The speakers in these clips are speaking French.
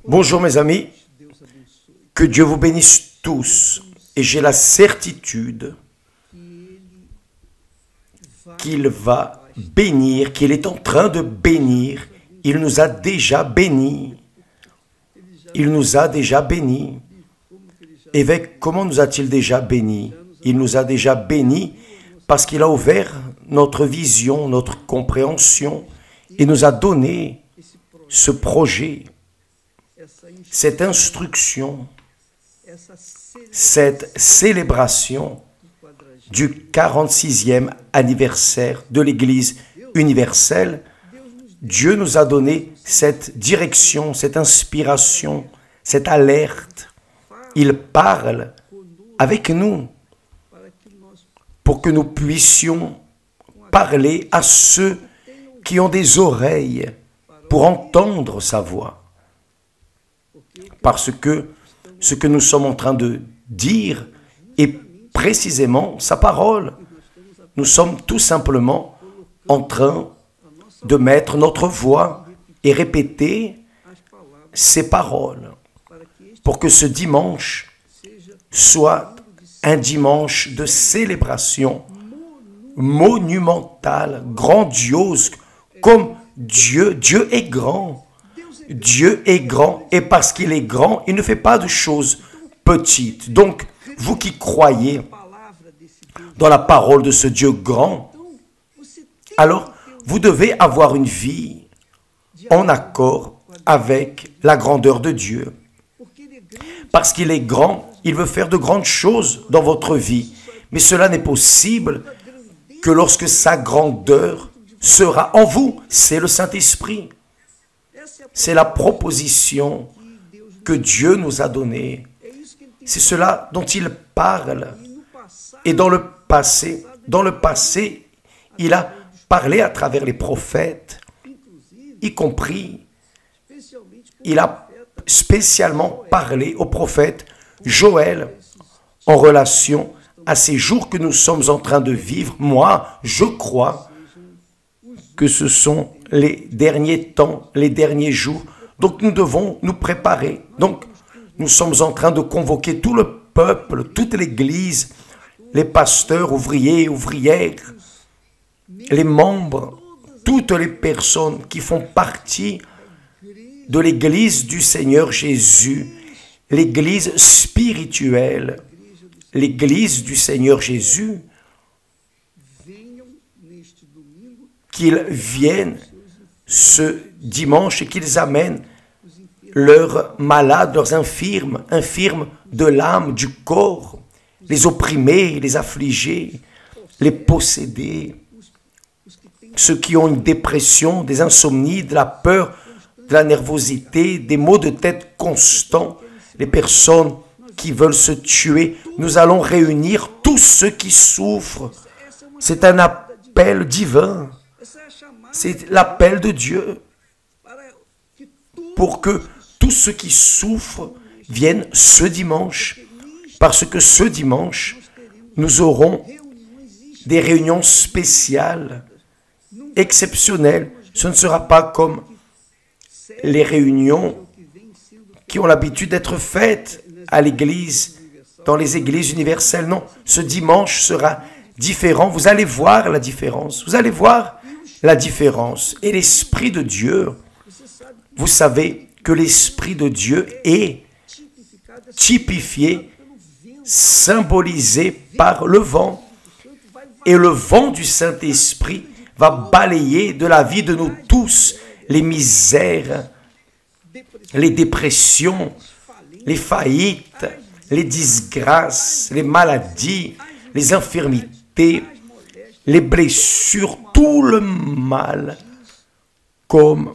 Bonjour mes amis, que Dieu vous bénisse tous. Et j'ai la certitude qu'il va bénir, qu'il est en train de bénir. Il nous a déjà bénis. Il nous a déjà bénis. Évêque, comment nous a-t-il déjà bénis? Il nous a déjà bénis parce qu'il a ouvert notre vision, notre compréhension et nous a donné ce projet, cette instruction, cette célébration du 46e anniversaire de l'Église universelle. Dieu nous a donné cette direction, cette inspiration, cette alerte. Il parle avec nous pour que nous puissions parler à ceux qui ont des oreilles pour entendre sa voix. Parce que ce que nous sommes en train de dire est précisément sa parole. Nous sommes tout simplement en train de mettre notre voix et répéter ses paroles pour que ce dimanche soit un dimanche de célébration monumentale, grandiose, comme Dieu. Dieu est grand. Dieu est grand et parce qu'il est grand, il ne fait pas de choses petites. Donc, vous qui croyez dans la parole de ce Dieu grand, alors vous devez avoir une vie en accord avec la grandeur de Dieu. Parce qu'il est grand, il veut faire de grandes choses dans votre vie. Mais cela n'est possible que lorsque sa grandeur sera en vous. C'est le Saint-Esprit. C'est la proposition que Dieu nous a donnée. C'est cela dont il parle. Et dans le passé, il a parlé à travers les prophètes, y compris, il a spécialement parlé au prophète Joël en relation à ces jours que nous sommes en train de vivre. Moi, je crois que ce sont les derniers temps, les derniers jours. Donc nous devons nous préparer. Donc nous sommes en train de convoquer tout le peuple, toute l'Église, les pasteurs, ouvriers, ouvrières, les membres, toutes les personnes qui font partie de l'Église du Seigneur Jésus, l'Église spirituelle, l'Église du Seigneur Jésus, qu'ils viennent ce dimanche et qu'ils amènent leurs malades, leurs infirmes de l'âme, du corps, les opprimés, les affligés, les possédés, ceux qui ont une dépression, des insomnies, de la peur, de la nervosité, des maux de tête constants, les personnes qui veulent se tuer. Nous allons réunir tous ceux qui souffrent. C'est un appel divin. C'est l'appel de Dieu pour que tous ceux qui souffrent viennent ce dimanche. Parce que ce dimanche, nous aurons des réunions spéciales, exceptionnelles. Ce ne sera pas comme les réunions qui ont l'habitude d'être faites à l'église, dans les églises universelles. Non, ce dimanche sera différent. Vous allez voir la différence. Vous allez voir la différence. Et l'Esprit de Dieu, vous savez que l'Esprit de Dieu est typifié, symbolisé par le vent. Et le vent du Saint-Esprit va balayer de la vie de nous tous les misères, les dépressions, les faillites, les disgrâces, les maladies, les infirmités, les blessures, tout le mal, comme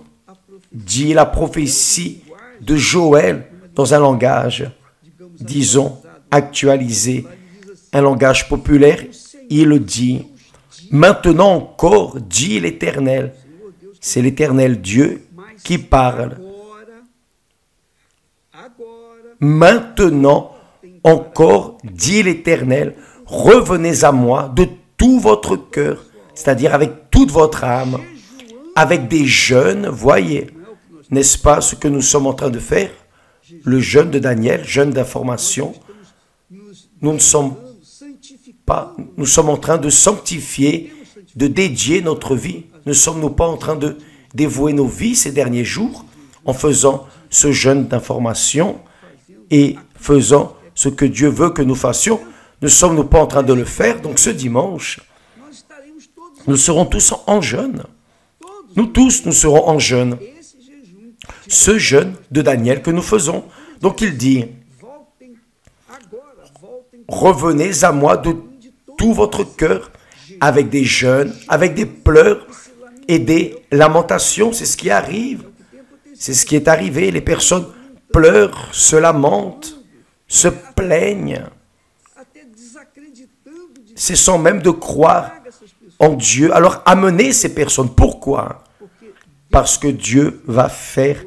dit la prophétie de Joël dans un langage, disons, actualisé, un langage populaire. Il dit, maintenant encore, dit l'Éternel. C'est l'Éternel Dieu qui parle. Maintenant encore, dit l'Éternel, revenez à moi de tout votre cœur, c'est-à-dire avec toute votre âme, avec des jeûnes, voyez, n'est-ce pas ce que nous sommes en train de faire? le jeûne de Daniel, jeûne d'information. Nous ne sommes pas, nous sommes en train de sanctifier, de dédier notre vie. Ne sommes-nous pas en train de dévouer nos vies ces derniers jours en faisant ce jeûne d'information et faisant ce que Dieu veut que nous fassions? Ne sommes-nous pas en train de le faire? Donc ce dimanche, nous serons tous en jeûne. Nous tous, nous serons en jeûne. Ce jeûne de Daniel que nous faisons. Donc il dit, revenez à moi de tout votre cœur, avec des jeûnes, avec des pleurs et des lamentations. C'est ce qui arrive. C'est ce qui est arrivé. Les personnes pleurent, se lamentent, se plaignent. C'est sans même de croire en Dieu. Alors amenez ces personnes. Pourquoi? Parce que Dieu va faire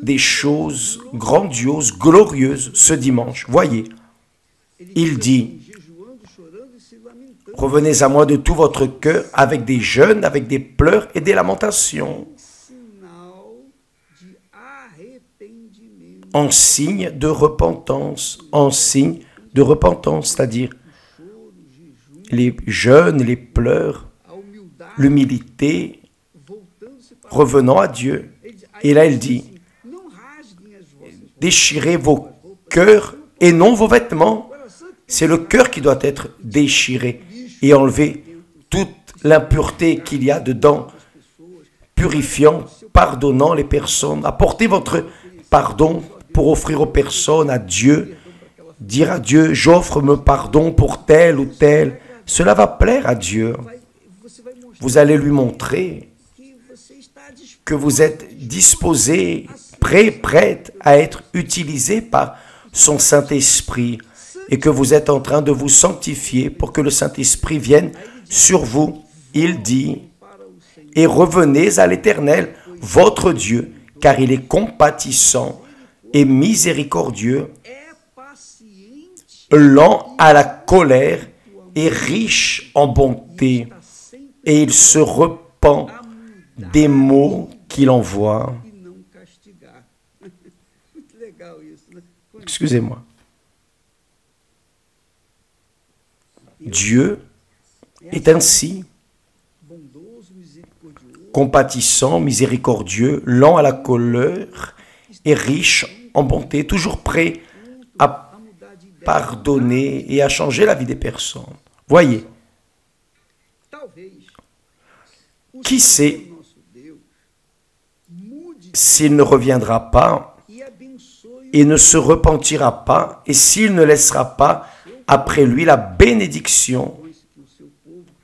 des choses grandioses, glorieuses ce dimanche. Voyez, il dit, revenez à moi de tout votre cœur avec des jeûnes, avec des pleurs et des lamentations, en signe de repentance, c'est-à-dire les jeûnes, les pleurs, l'humilité, revenant à Dieu. Et là, il dit, déchirez vos cœurs et non vos vêtements. C'est le cœur qui doit être déchiré et enlever toute l'impureté qu'il y a dedans, purifiant, pardonnant les personnes. Apportez votre pardon pour offrir aux personnes, à Dieu, dire à Dieu, j'offre mon pardon pour tel ou tel. Cela va plaire à Dieu. Vous allez lui montrer que vous êtes disposé, prêt, prête à être utilisé par son Saint-Esprit et que vous êtes en train de vous sanctifier pour que le Saint-Esprit vienne sur vous. Il dit, et revenez à l'Éternel, votre Dieu, car il est compatissant et miséricordieux, lent à la colère et riche en bonté, et il se repent des maux qu'il envoie. Excusez-moi. Dieu est ainsi compatissant, miséricordieux, lent à la colère et riche en bonté, toujours prêt à pardonner et à changer la vie des personnes. Voyez, qui sait s'il ne reviendra pas et ne se repentira pas, et s'il ne laissera pas après lui la bénédiction.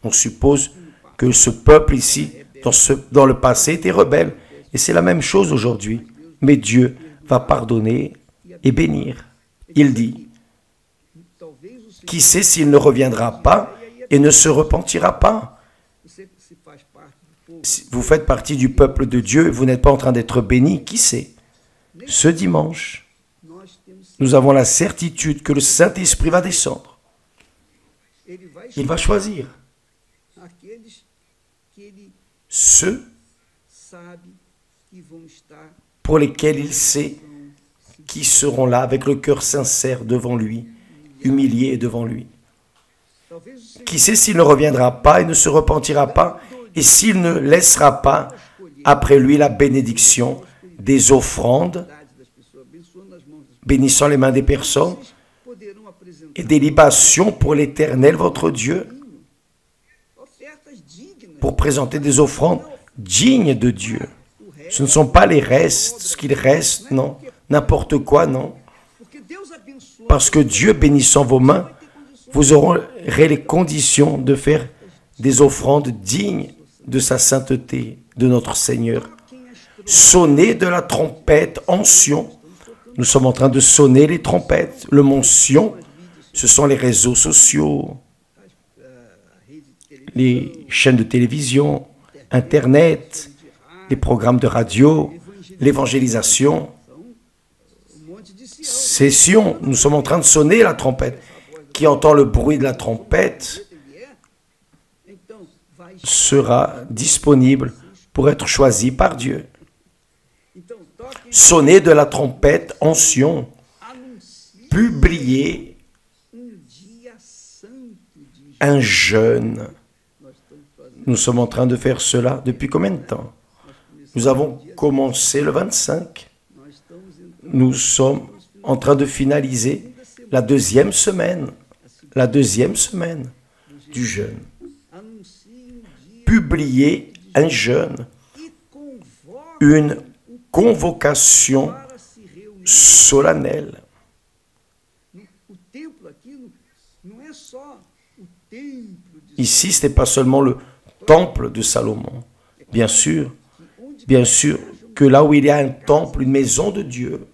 On suppose que ce peuple ici, dans le passé, était rebelle. Et c'est la même chose aujourd'hui. Mais Dieu va pardonner et bénir. Il dit, qui sait s'il ne reviendra pas et ne se repentira pas? Vous faites partie du peuple de Dieu, vous n'êtes pas en train d'être béni, qui sait? Ce dimanche, nous avons la certitude que le Saint-Esprit va descendre. Il va choisir ceux pour lesquels il sait qui seront là avec le cœur sincère devant lui, humiliés devant lui. Qui sait s'il ne reviendra pas et ne se repentira pas, et s'il ne laissera pas après lui la bénédiction des offrandes, bénissant les mains des personnes, et des libations pour l'Éternel votre Dieu, pour présenter des offrandes dignes de Dieu. Ce ne sont pas les restes, ce qu'il reste, non. N'importe quoi, non. Parce que Dieu, bénissant vos mains, vous aurez les conditions de faire des offrandes dignes de sa sainteté, de notre Seigneur. Sonnez de la trompette en Sion. Nous sommes en train de sonner les trompettes. Le mont Sion, ce sont les réseaux sociaux, les chaînes de télévision, Internet, les programmes de radio, l'évangélisation. C'est Sion. Nous sommes en train de sonner la trompette. Qui entend le bruit de la trompette sera disponible pour être choisi par Dieu. Sonnez de la trompette en Sion. Publiez un jeûne. Nous sommes en train de faire cela depuis combien de temps? Nous avons commencé le 25. Nous sommes en train de finaliser la deuxième semaine du jeûne. Publiez un jeûne, une convocation solennelle. Ici, ce n'est pas seulement le temple de Salomon. Bien sûr que là où il y a un temple, une maison de Dieu,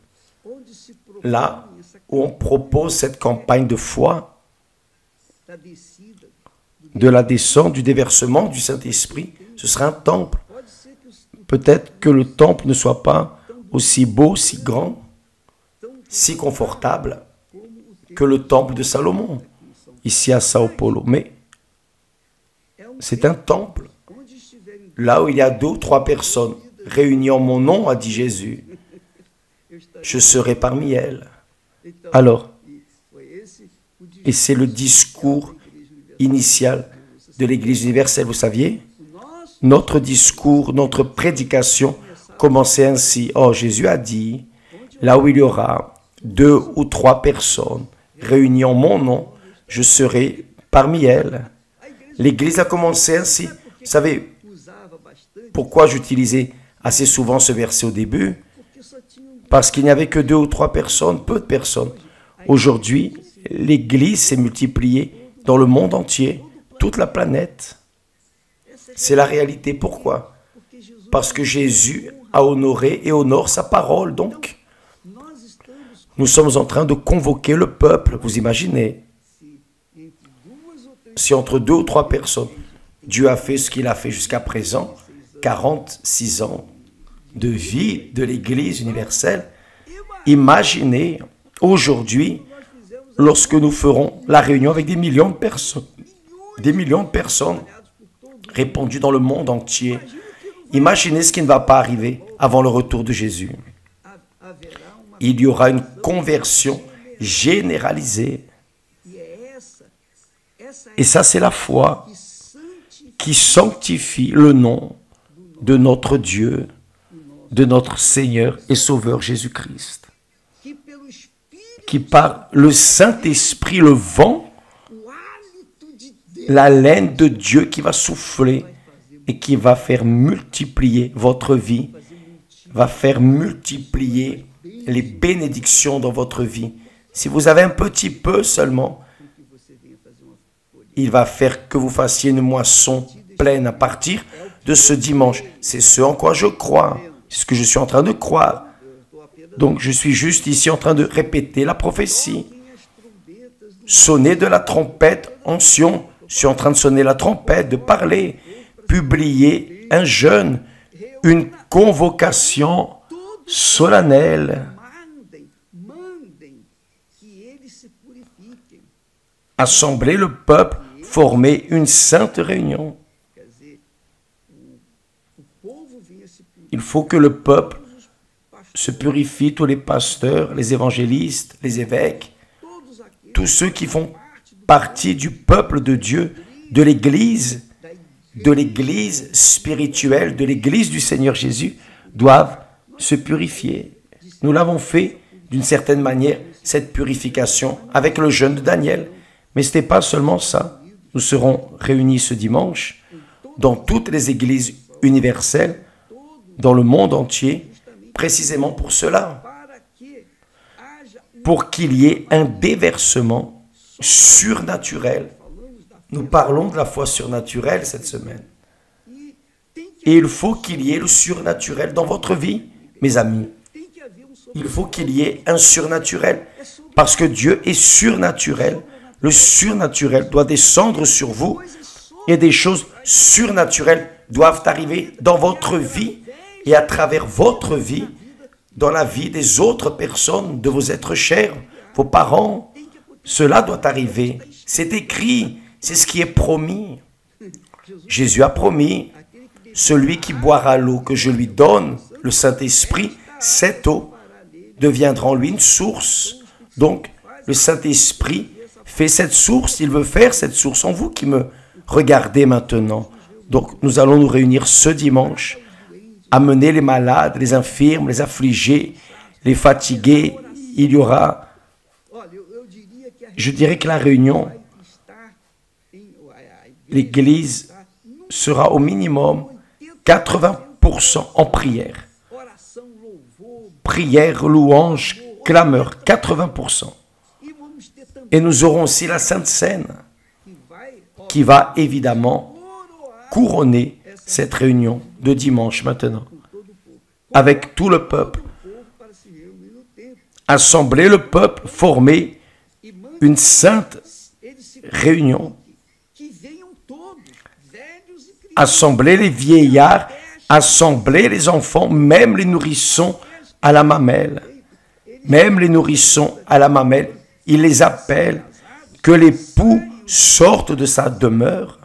là où on propose cette campagne de foi, de la descente, du déversement du Saint-Esprit, ce sera un temple. Peut-être que le temple ne soit pas aussi beau, si grand, si confortable que le temple de Salomon, ici à Sao Paulo. Mais c'est un temple. Là où il y a 2 ou 3 personnes réunies en mon nom, a dit Jésus, je serai parmi elles. Alors, et c'est le discours initial de l'Église universelle, vous saviez? Notre discours, notre prédication commençait ainsi. Oh, Jésus a dit, là où il y aura 2 ou 3 personnes réunies en mon nom, je serai parmi elles. L'Église a commencé ainsi. Vous savez pourquoi j'utilisais assez souvent ce verset au début? Parce qu'il n'y avait que 2 ou 3 personnes, peu de personnes. Aujourd'hui, l'Église s'est multipliée dans le monde entier, toute la planète. C'est la réalité. Pourquoi? Parce que Jésus a honoré et honore sa parole. Donc, nous sommes en train de convoquer le peuple. Vous imaginez? Si entre 2 ou 3 personnes, Dieu a fait ce qu'il a fait jusqu'à présent, 46 ans de vie de l'Église universelle, imaginez aujourd'hui, lorsque nous ferons la réunion avec des millions de personnes répandues dans le monde entier, imaginez ce qui ne va pas arriver avant le retour de Jésus. Il y aura une conversion généralisée. Et ça, c'est la foi qui sanctifie le nom de notre Dieu, de notre Seigneur et Sauveur Jésus-Christ. Qui par le Saint-Esprit, le vent, l'haleine de Dieu qui va souffler et qui va faire multiplier votre vie, va faire multiplier les bénédictions dans votre vie. Si vous avez un petit peu seulement, il va faire que vous fassiez une moisson pleine à partir de ce dimanche. C'est ce en quoi je crois. C'est ce que je suis en train de croire. Donc je suis juste ici en train de répéter la prophétie. Sonnez de la trompette en Sion. Je suis en train de sonner la trompette, de parler. Publier un jeûne, une convocation solennelle. Assembler le peuple, former une sainte réunion. Il faut que le peuple se purifie, tous les pasteurs, les évangélistes, les évêques, tous ceux qui font partie du peuple de Dieu, de l'Église spirituelle, de l'Église du Seigneur Jésus, doivent se purifier. Nous l'avons fait d'une certaine manière, cette purification, avec le jeûne de Daniel. Mais ce n'est pas seulement ça. Nous serons réunis ce dimanche dans toutes les églises universelles, dans le monde entier, précisément pour cela. Pour qu'il y ait un déversement surnaturel. Nous parlons de la foi surnaturelle cette semaine. Et il faut qu'il y ait le surnaturel dans votre vie, mes amis. Il faut qu'il y ait un surnaturel. Parce que Dieu est surnaturel. Le surnaturel doit descendre sur vous et des choses surnaturelles doivent arriver dans votre vie et à travers votre vie, dans la vie des autres personnes, de vos êtres chers, vos parents. Cela doit arriver. C'est écrit, c'est ce qui est promis. Jésus a promis, celui qui boira l'eau que je lui donne, le Saint-Esprit, cette eau deviendra en lui une source. Donc, le Saint-Esprit fait cette source, il veut faire cette source en vous qui me regardez maintenant. Donc, nous allons nous réunir ce dimanche, amener les malades, les infirmes, les affligés, les fatigués. Il y aura, je dirais que la réunion, l'Église sera au minimum 80% en prière. Prière, louange, clameur, 80%. Et nous aurons aussi la Sainte Seine qui va évidemment couronner cette réunion de dimanche maintenant avec tout le peuple. Assembler le peuple, former une sainte réunion. Assembler les vieillards, assembler les enfants, même les nourrissons à la mamelle. Même les nourrissons à la mamelle, il les appelle, que l'époux sorte de sa demeure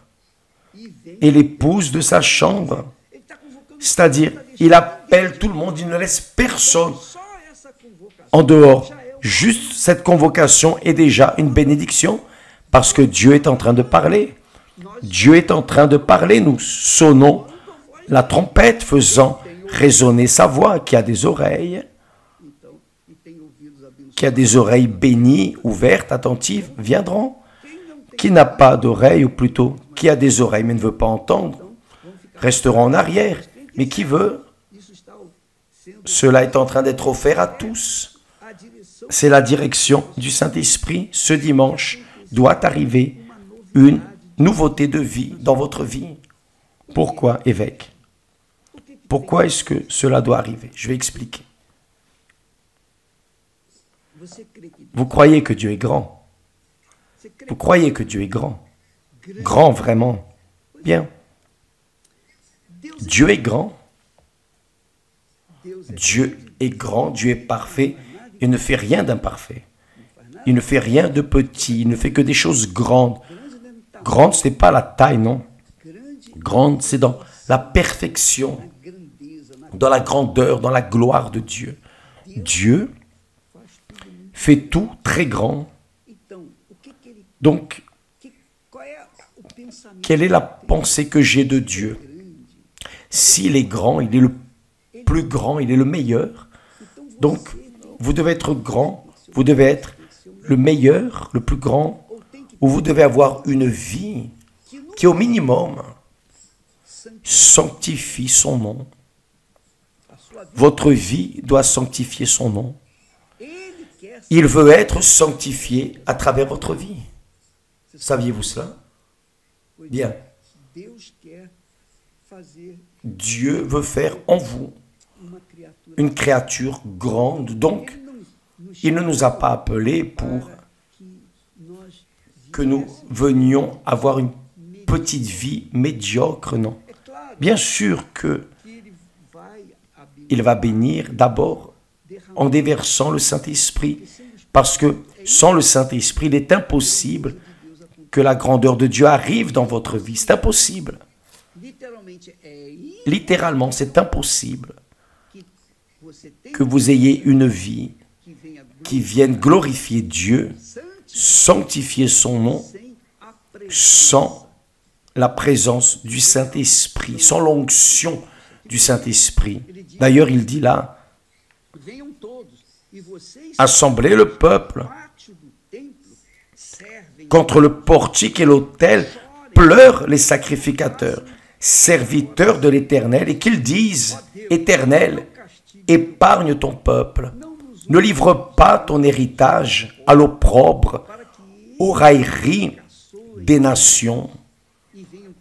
et l'épouse de sa chambre. C'est-à-dire, il appelle tout le monde, il ne laisse personne en dehors. Juste cette convocation est déjà une bénédiction parce que Dieu est en train de parler. Dieu est en train de parler. Nous sonnons la trompette faisant résonner sa voix. Qui a des oreilles, qui a des oreilles bénies, ouvertes, attentives, viendront. Qui n'a pas d'oreilles, ou plutôt, qui a des oreilles mais ne veut pas entendre, resteront en arrière. Mais qui veut? Cela est en train d'être offert à tous. C'est la direction du Saint-Esprit. Ce dimanche doit arriver une nouveauté de vie dans votre vie. Pourquoi, évêque? Pourquoi est-ce que cela doit arriver? Je vais expliquer. Vous croyez que Dieu est grand? Vous croyez que Dieu est grand? Grand, vraiment. Bien. Dieu est grand. Dieu est grand, Dieu est parfait. Il ne fait rien d'imparfait. Il ne fait rien de petit. Il ne fait que des choses grandes. Grande, ce n'est pas la taille, non. Grande, c'est dans la perfection, dans la grandeur, dans la gloire de Dieu. Dieu fait tout très grand. Donc, quelle est la pensée que j'ai de Dieu? S'il est grand, il est le plus grand, il est le meilleur. Donc, vous devez être grand, vous devez être le meilleur, le plus grand, ou vous devez avoir une vie qui, au minimum, sanctifie son nom. Votre vie doit sanctifier son nom. Il veut être sanctifié à travers votre vie. Saviez-vous cela? Bien. Dieu veut faire en vous une créature grande. Donc, il ne nous a pas appelés pour que nous venions avoir une petite vie médiocre, non. Bien sûr que il va bénir d'abord en déversant le Saint-Esprit, parce que sans le Saint-Esprit, il est impossible que la grandeur de Dieu arrive dans votre vie. C'est impossible. Littéralement, c'est impossible que vous ayez une vie qui vienne glorifier Dieu, sanctifier son nom, sans la présence du Saint-Esprit, sans l'onction du Saint-Esprit. D'ailleurs, il dit là, assemblez le peuple contre le portique et l'autel, pleurent les sacrificateurs, serviteurs de l'Éternel, et qu'ils disent, Éternel, épargne ton peuple, ne livre pas ton héritage à l'opprobre, aux railleries des nations.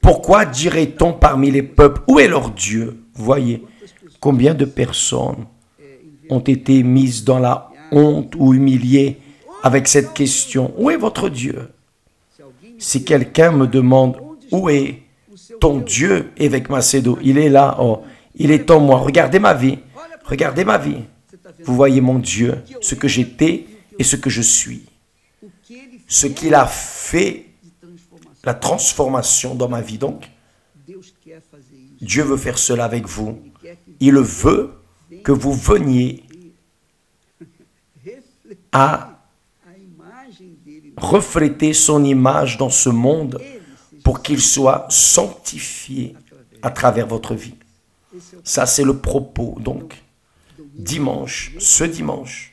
Pourquoi dirait-on parmi les peuples, où est leur Dieu? Voyez combien de personnes ont été mises dans la honte ou humiliées avec cette question, où est votre Dieu? Si quelqu'un me demande, où est ton Dieu, évêque Macedo? Il est là, oh, il est en moi, regardez ma vie, regardez ma vie. Vous voyez mon Dieu, ce que j'étais et ce que je suis. Ce qu'il a fait, la transformation dans ma vie. Donc, Dieu veut faire cela avec vous. Il veut que vous veniez à refléter son image dans ce monde pour qu'il soit sanctifié à travers votre vie. Ça, c'est le propos. Donc, dimanche, ce dimanche,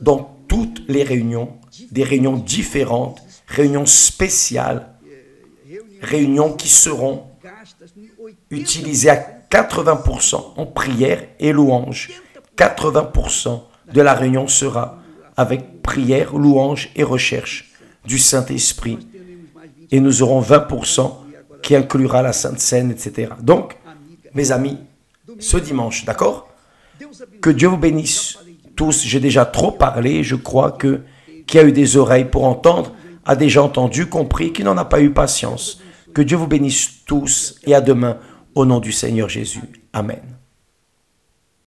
dans toutes les réunions, des réunions différentes, réunions spéciales, réunions qui seront utilisées à 80% en prière et louange. 80% de la réunion sera avec prière, louange et recherche du Saint-Esprit. Et nous aurons 20% qui inclura la Sainte Seine, etc. Donc, mes amis, ce dimanche, d'accord? Que Dieu vous bénisse tous. J'ai déjà trop parlé. Je crois que qui a eu des oreilles pour entendre a déjà entendu, compris, qui n'en a pas eu patience. Que Dieu vous bénisse tous et à demain au nom du Seigneur Jésus. Amen.